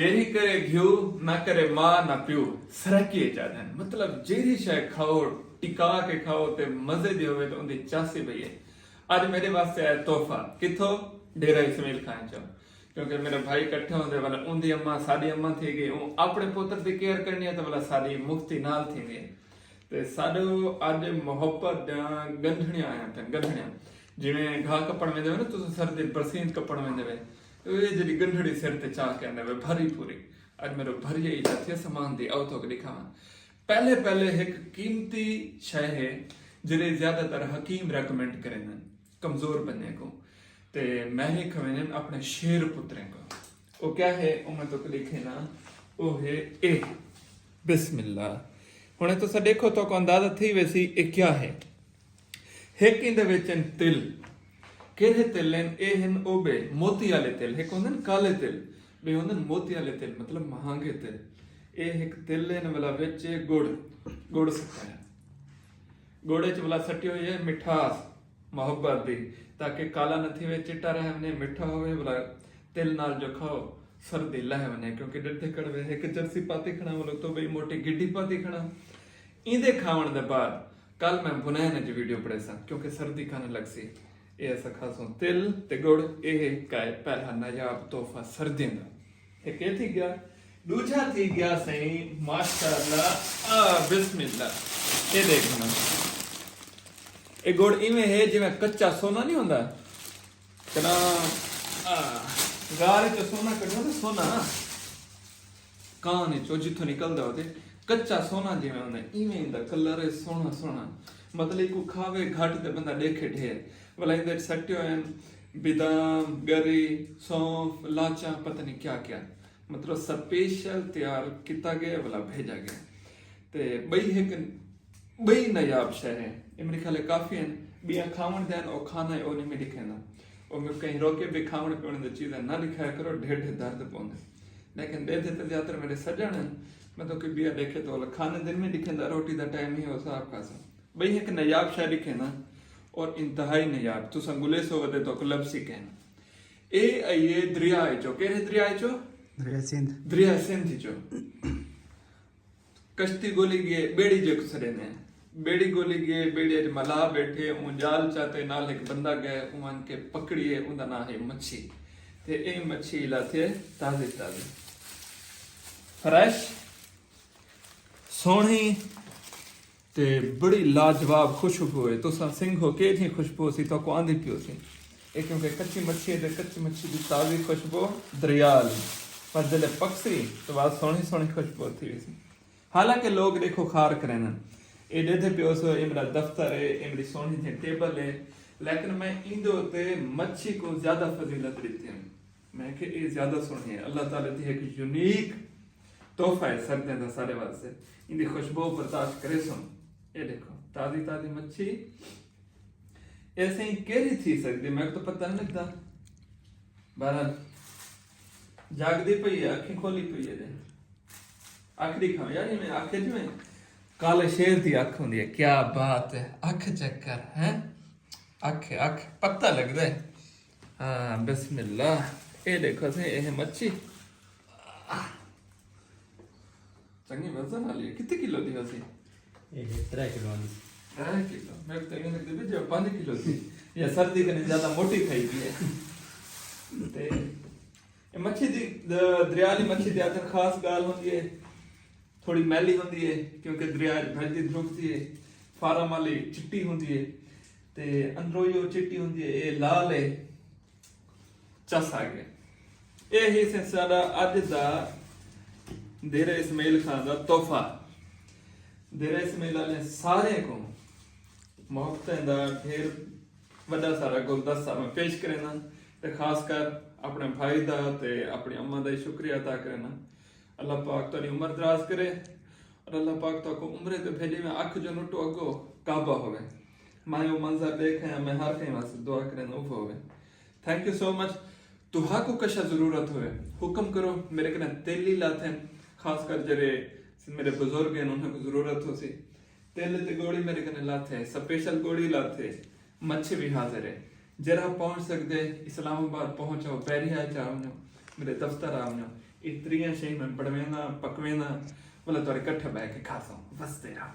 Jerry करे घ्यू ना करे मां ना प्यू सरकी चाहते मतलब जेरी शय खाओ टिका के खाओ ते मजे दी होवे तो उनदी चासी पई है। आज मेरे वास्ते आया तोहफा किथों डेरा इस्माइल खान चो क्योंकि मेरे भाई इकट्ठे होंदे वाला उनदी अम्मा साडी अम्मा थी गई हूं अपने पुत्र दी केयर करनी है तो वाला साडी मुफ्ती नाल थी गई ते साडो आज मोहब्बत गंढणिया आया थे गंढणिया जिवें घा कपड़ में देवे ना तुस सर्दी बरसीत कपड़ में देवे ये जड़ी गंढड़ी सिर ते चा के आंदे वे भरी पूरी आज मेरे भरिए ही जाती सामान दी आओ तो दिखावा पहले पहले एक कीमती शय है जिरे ज्यादातर हकीम रेकमेंड करें कमजोर बनने को ते मैं ही खवेन अपने शेर पुत्रे को वो क्या है उन्हें तो लिखे ना वो है ए बिस्मिल्लाह हुणे तो सा देखो तो को अंदाजा थी वैसी ए क्या है एक इंदे विच तिल केरे तिल ए हन ओबे मोती वाले तिल एक होंदे काले तिल बे होंदे मोती वाले तिल मतलब महंगे तिल ए एक तिल ने वाला विच गुड़ गुड़ सटाया गुड़े च वाला सटी हुई है मिठास मोहब्बत दी ताकि काला न थी वे चिट्टा रहे हमने मिठा होवे वाला तिल नाल जो खाओ सर्दी लह वने क्योंकि डड्डे कड़वे एक जर्सी पाती खणा वालो तो बई मोटी गिड्डी पाती खणा इंदे खावण दे बाद कल मैं बुनैन ज वीडियो पढ़े सा क्योंकि सर्दी खाने लग सी ए ऐसा खासों तिल ते गुड़ ए काए पहला नायाब तोहफा सर्दियों का एक थी गया दूजा थी गया सही माशाअल्लाह बिस्मिल्लाह ये देखना ए गुड़ इवें है जिवें कच्चा सोना नहीं होंदा कना गारे च सोना कढो ते सोना कान चो जिथों निकलदा होते कच्चा सोना जिवें होंदा इवें इंदा कलर है सोना सोना मतलब को खावे घट ते बंदा देखे ढेर वाला इंदे सट्टियो हैं बिदाम गरी सौंफ लाचा पता नहीं क्या क्या मतलब स्पेशल तैयार किया गया वाला भेजा गया ते बई एक बई नायाब शय है ये मेरे ख्याल काफी हैं बिया खावण देन और खाना है ओ नहीं में दिखेना और मैं कहीं रोके भी खावण पीवण दी चीजें ना दिखाया करो ढेर ढेर दर्द पौंदे लेकिन देते तो ज्यादातर मेरे सजन हैं मैं तो कि बिया देखे तो खाने दिन में दिखेंदा रोटी दा टाइम ही हो साहब का सा बई एक नायाब शय दिखे ना और इंतहाई नायाब तुसा गुलेस हो वदे तो लफ्सी कहना ए ये दरिया है जो केरे दरिया है जो दरिया सिंध जो कश्ती गोली गए बेड़ी जो सरे ने बेड़ी गोली गए बेड़ी अज मला बैठे ऊं जाल चाते नाल एक बंदा गए उन के पकड़िए उनका ना है मच्छी ते ए मच्छी लाथे ताजी ताजी फ्रेश सोहनी ते बड़ी लाजवाब खुशबू है तुसा सिंह हो के थी खुशबू सी तो को आंदी पियो सी ए क्योंकि कच्ची मच्छी है कच्ची मच्छी की ताजी खुशबू दरियाल पर जले पक्षी तो बात सोहनी सोहनी खुशबू थी सी हालांकि लोग देखो खार करें ए देते पियो सो ए मेरा दफ्तर है ए मेरी सोहनी थी टेबल है लेकिन मैं इंदो ते मच्छी को ज्यादा फजीलत देती हूं मैं कि ए ज्यादा सोहनी है अल्लाह ताला दी एक यूनिक तोहफा है सर्दियों का सारे वास्ते इंदी खुशबू बर्दाश्त करे सुन ये देखो ताजी ताजी मच्छी ऐसे ही केरी थी सकती मैं तो पता नहीं लगता बहरहाल जागदी पई है अखी खोली पई है आखिरी खाओ यार मैं आखे जी में काले शेर दी अख होंदी है क्या बात है अख चक्कर है अख अख पता लगदा है हाँ बिस्मिल्लाह ये देखो से ये मच्छी चंगी वजन वाली है कितने किलो दी वैसे ये 3 किलो वाली 3 किलो मैं तो ये लगता है जो 5 किलो थी या सर्दी के ज्यादा मोटी खाई थी ते ये मच्छी दी दरियाली मच्छी दी आखिर खास गाल होंदी है थोड़ी मैली होंदी है क्योंकि दरिया भजदी धुकती है फार्म वाली चिट्टी होंदी है ते अंदरों यो चिट्टी होंदी है ये लाल है चस आ गया ये ही से सारा अज दा डेरा इस्माइल खान का तोहफा डेरा इस्माइल ने सारे को मोहब्बतें दा ढेर बड़ा सारा गुलदस्ता मैं पेश करना ते खास कर अपने भाई दा ते अपनी अम्मा दा शुक्रिया अदा करना अल्लाह पाक तेरी उम्र दराज करे और अल्लाह पाक तो को उम्र ते भेजे में अख जो नुटो अगो काबा होवे मैं वो मंजर देखे मैं हर कहीं वास्ते दुआ करना उफ होवे थैंक यू सो मच तुहा को कशा जरूरत होवे हुक्म करो मेरे कने तेली लाथे खास कर जरे मेरे बुजुर्ग हैं उन्हें जरूरत हो सी तेल ते गोड़ी मेरे कने लाथे स्पेशल गोड़ी लाथे मच्छी भी हाजिर है जरा पहुंच सकते इस्लामाबाद पहुंचो पैरी आ जाओ मेरे दफ्तर आओ इतरियां शही मैं बड़वेंदा पकवेंदा मतलब तोरे इकट्ठे बैठ के खा सो बस तेरा